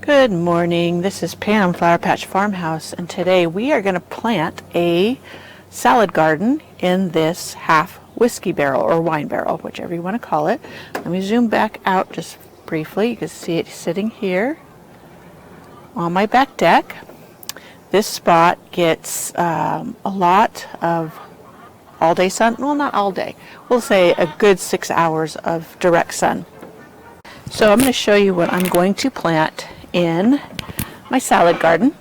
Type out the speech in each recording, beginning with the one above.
Good morning, this is Pam, Flower Patch Farmhouse, and today we are going to plant a salad garden in this half whiskey barrel or wine barrel, whichever you want to call it. Let me zoom back out just briefly. You can see it sitting here on my back deck. This spot gets a lot of all-day sun, well, not all day, we'll say a good 6 hours of direct sun. So I'm going to show you what I'm going to plant in my salad garden.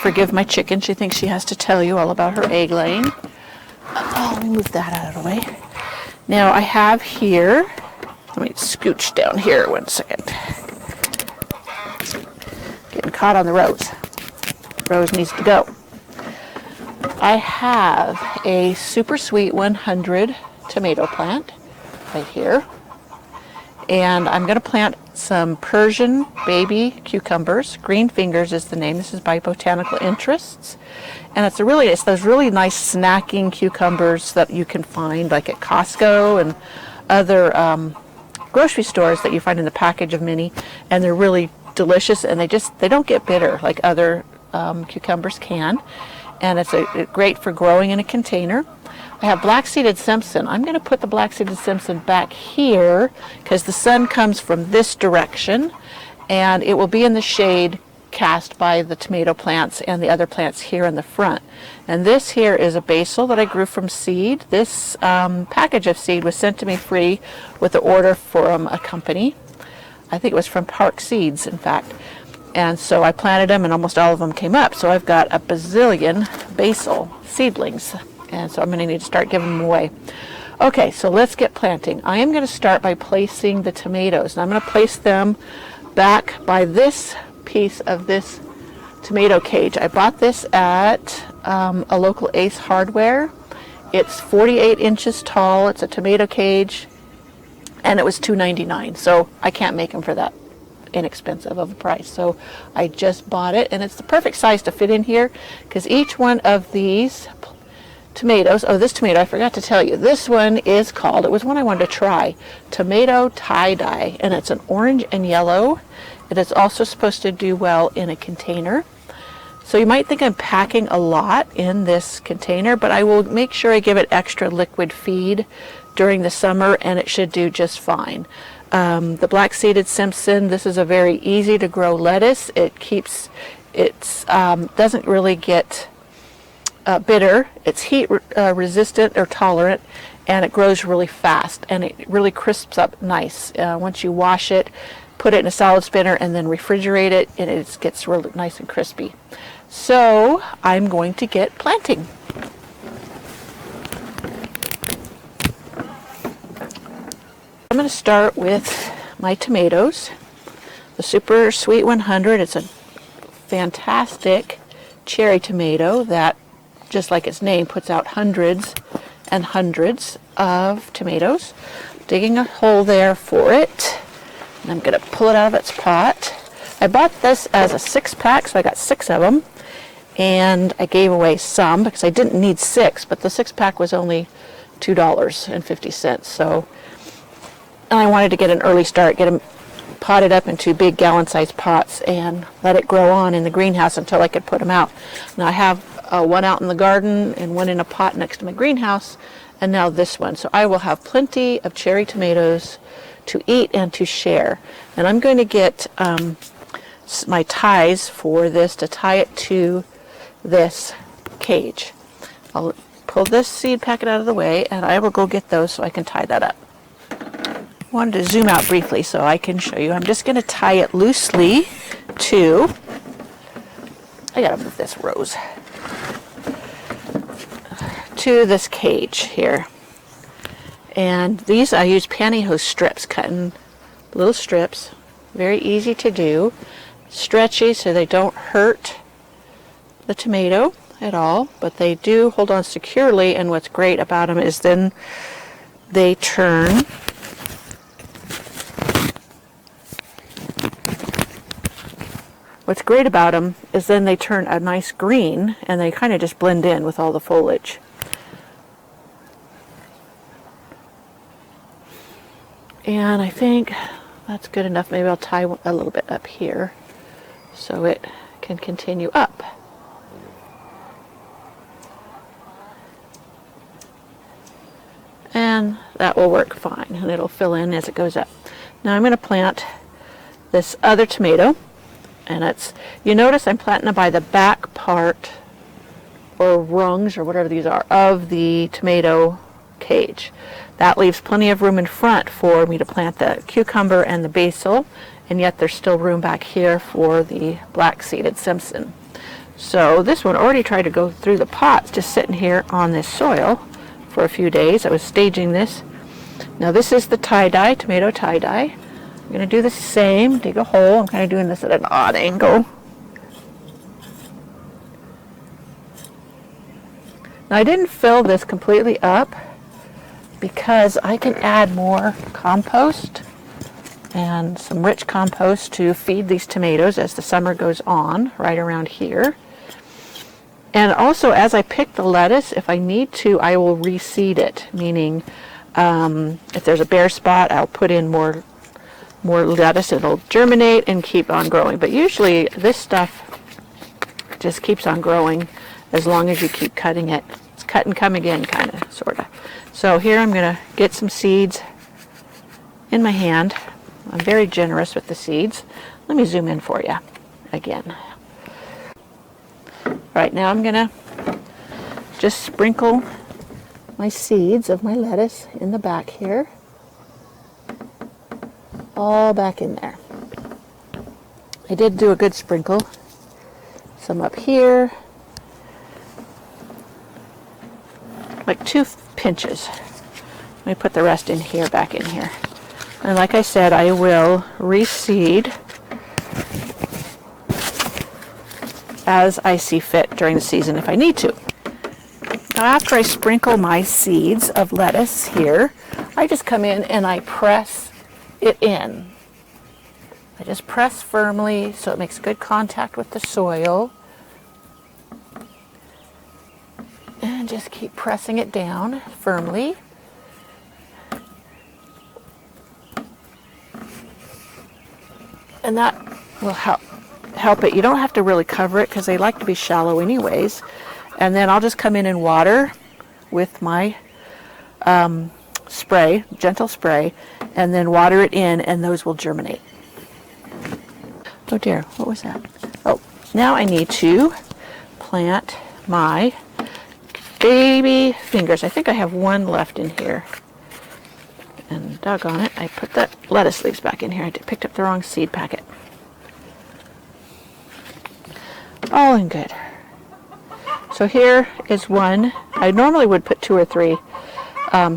Forgive my chicken, she thinks she has to tell you all about her egg laying. Let me move that out of the way. Now I have here, let me scooch down here 1 second. Getting caught on the rose. Rose needs to go. I have a super sweet 100 tomato plant right here. And I'm going to plant some Persian baby cucumbers. Green Fingers is the name. This is by Botanical Interests. And it's those really nice snacking cucumbers that you can find like at Costco and other grocery stores that you find in the package of many. And they're really delicious, and they don't get bitter like other cucumbers can. And it's great for growing in a container. I have black-seeded Simpson. I'm going to put the black-seeded Simpson back here because the sun comes from this direction, and it will be in the shade cast by the tomato plants and the other plants here in the front. And this here is a basil that I grew from seed. This package of seed was sent to me free with the order from a company. I think it was from Park Seeds, in fact. And so I planted them, and almost all of them came up. So I've got a bazillion basil seedlings. And so I'm going to need to start giving them away. Okay, so let's get planting. I am going to start by placing the tomatoes. And I'm going to place them back by this piece of this tomato cage. I bought this at a local Ace Hardware. It's 48 inches tall. It's a tomato cage. And it was $2.99. So I can't make them for that inexpensive of a price. So I just bought it. And it's the perfect size to fit in here because each one of these tomatoes, this tomato, I forgot to tell you, this one is called, it was one I wanted to try, tomato tie-dye, and it's an orange and yellow. It is also supposed to do well in a container. So you might think I'm packing a lot in this container, but I will make sure I give it extra liquid feed during the summer, and it should do just fine. The black-seeded Simpson, this is a very easy to grow lettuce. It doesn't really get bitter, it's heat resistant or tolerant, and it grows really fast, and it really crisps up nice. Once you wash it, put it in a salad spinner, and then refrigerate it, and it gets really nice and crispy. So I'm going to get planting. I'm going to start with my tomatoes. The Super Sweet 100, it's a fantastic cherry tomato that, just like its name, puts out hundreds and hundreds of tomatoes. Digging a hole there for it. And I'm going to pull it out of its pot. I bought this as a 6-pack, so I got 6 of them. And I gave away some because I didn't need 6, but the 6-pack was only $2.50. So, and I wanted to get an early start, get them potted up into big gallon-sized pots and let it grow on in the greenhouse until I could put them out. Now I have one out in the garden and one in a pot next to my greenhouse, and now this one. So I will have plenty of cherry tomatoes to eat and to share. And I'm going to get my ties for this to tie it to this cage. I'll pull this seed packet out of the way, and I will go get those so I can tie that up. I wanted to zoom out briefly so I can show you. I'm just going to tie it loosely to, I gotta move this rose, to this cage here. And these I use pantyhose strips, cutting little strips, very easy to do, stretchy so they don't hurt the tomato at all, but they do hold on securely. And what's great about them is then they turn a nice green, and they kind of just blend in with all the foliage. And I think That's good enough. Maybe I'll tie a little bit up here so it can continue up. And that will work fine, and it'll fill in as it goes up. Now I'm going to plant this other tomato, and it's, you notice I'm planting it by the back part, or rungs, or whatever these are, of the tomato cage. That leaves plenty of room in front for me to plant the cucumber and the basil, and yet there's still room back here for the black-seeded Simpson. So this one already tried to go through the pots, just sitting here on this soil for a few days. I was staging this. Now this is the tie-dye, tomato tie-dye. I'm going to do the same, dig a hole. I'm kind of doing this at an odd angle. Now I didn't fill this completely up because I can add more compost and some rich compost to feed these tomatoes as the summer goes on, right around here. And also, as I pick the lettuce, if I need to, I will reseed it, meaning if there's a bare spot, I'll put in more lettuce. It'll germinate and keep on growing. But usually this stuff just keeps on growing as long as you keep cutting it. It's cut and come again, kind of, sort of. So here I'm going to get some seeds in my hand. I'm very generous with the seeds. Let me zoom in for you again. Right now I'm going to just sprinkle my seeds of my lettuce in the back here. All back in there. I did do a good sprinkle. Some up here. Like 2 pinches. Let me put the rest in here, back in here. And like I said, I will reseed as I see fit during the season if I need to. Now after I sprinkle my seeds of lettuce here, I just come in and I press it in. I just press firmly so it makes good contact with the soil. And just keep pressing it down firmly. And that will help it. You don't have to really cover it because they like to be shallow anyways. And then I'll just come in and water with my spray, gentle spray, and then water it in, and those will germinate. Oh dear, what was that? Oh, now I need to plant my baby fingers. I think I have 1 left in here. And doggone it, I put the lettuce leaves back in here. I picked up the wrong seed packet. All in good. So here is 1. I normally would put 2 or 3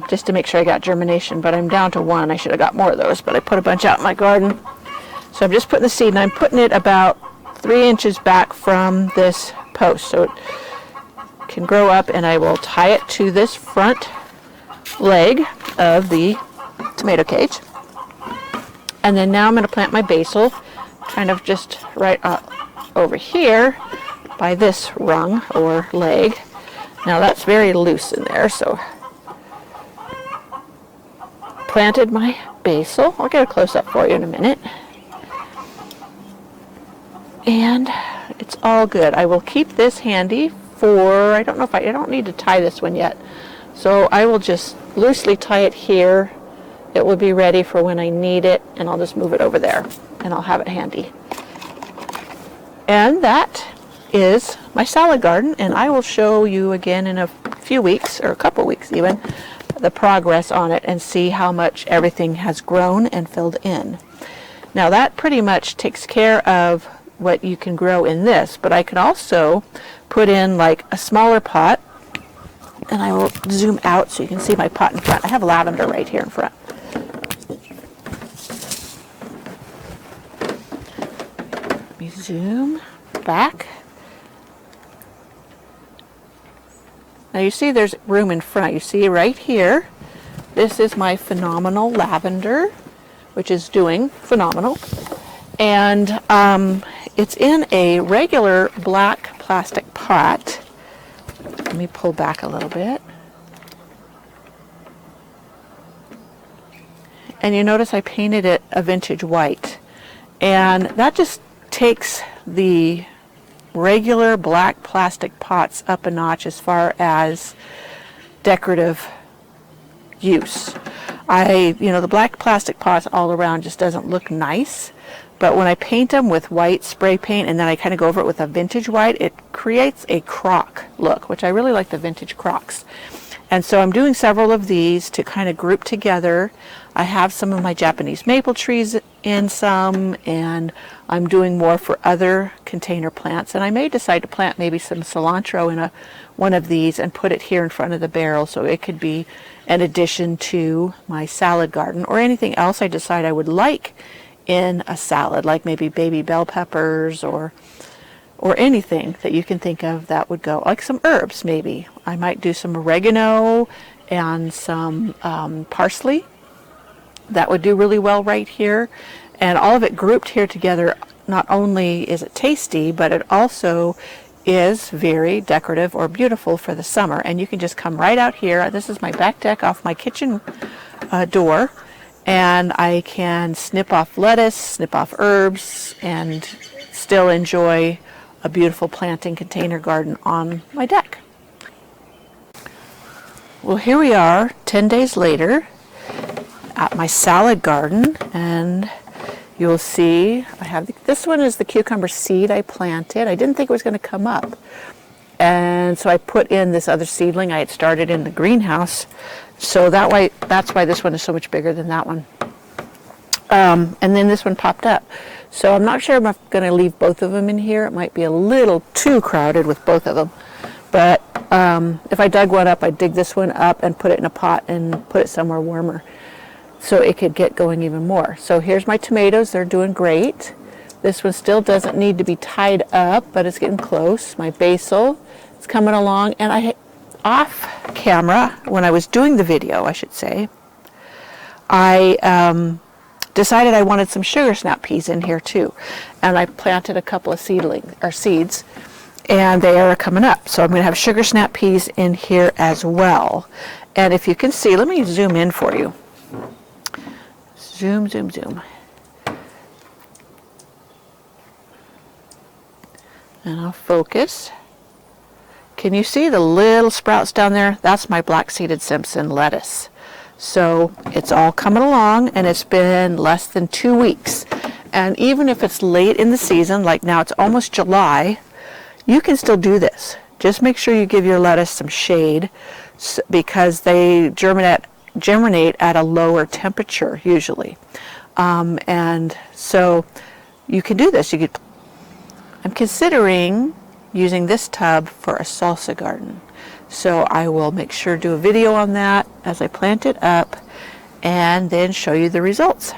just to make sure I got germination, but I'm down to 1. I should have got more of those, but I put a bunch out in my garden. So I'm just putting the seed, and I'm putting it about 3 inches back from this post so it can grow up, and I will tie it to this front leg of the tomato cage. And then now I'm going to plant my basil kind of just right over here by this rung or leg. Now that's very loose in there, so planted my basil. I'll get a close-up for you in a minute. And it's all good. I will keep this handy for, I don't need to tie this one yet. So I will just loosely tie it here. It will be ready for when I need it, and I'll just move it over there, and I'll have it handy. And that is my salad garden, and I will show you again in a few weeks, or a couple weeks even, the progress on it and see how much everything has grown and filled in. Now that pretty much takes care of what you can grow in this, but I can also put in like a smaller pot, and I will zoom out so you can see my pot in front. I have lavender right here in front. Let me zoom back. Now you see there's room in front. You see right here, this is my phenomenal lavender, which is doing phenomenal. And it's in a regular black plastic pot. Let me pull back a little bit. and you notice I painted it a vintage white. And that just takes the regular black plastic pots up a notch as far as decorative use. The black plastic pots all around just doesn't look nice, but when I paint them with white spray paint and then I kind of go over it with a vintage white, it creates a crock look, which I really like the vintage crocks. And so I'm doing several of these to kind of group together. I have some of my Japanese maple trees in some, and I'm doing more for other container plants. And I may decide to plant maybe some cilantro in one of these and put it here in front of the barrel, so it could be an addition to my salad garden, or anything else I decide I would like in a salad, like maybe baby bell peppers or anything that you can think of that would go, like some herbs maybe. I might do some oregano and some parsley. That would do really well right here. And all of it grouped here together, not only is it tasty, but it also is very decorative or beautiful for the summer. And you can just come right out here. This is my back deck off my kitchen door. And I can snip off lettuce, snip off herbs, and still enjoy a beautiful planting container garden on my deck. Well, here we are 10 days later at my salad garden, and you'll see I have this one is the cucumber seed I planted. I didn't think it was going to come up, and so I put in this other seedling I had started in the greenhouse, so that's why this one is so much bigger than that one. And then this one popped up. So I'm not sure if I'm going to leave both of them in here. It might be a little too crowded with both of them. But if I dug one up, I'd dig this one up and put it in a pot and put it somewhere warmer so it could get going even more. So here's my tomatoes. They're doing great. This one still doesn't need to be tied up, but it's getting close. My basil is coming along. And off camera, when I was doing the video, I should say, I decided I wanted some sugar snap peas in here too, and I planted a couple of seeds, and they are coming up. So I'm going to have sugar snap peas in here as well. And if you can see, let me zoom in for you. Zoom, zoom, zoom. And I'll focus. Can you see the little sprouts down there? That's my black-seeded Simpson lettuce. So it's all coming along, and it's been less than 2 weeks. And even if it's late in the season, like now it's almost July, you can still do this. Just make sure you give your lettuce some shade, because they germinate at a lower temperature usually. And so you can do this. I'm considering using this tub for a salsa garden. So I will make sure to do a video on that as I plant it up and then show you the results.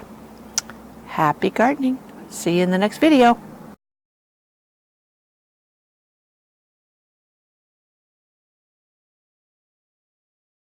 Happy gardening. See you in the next video.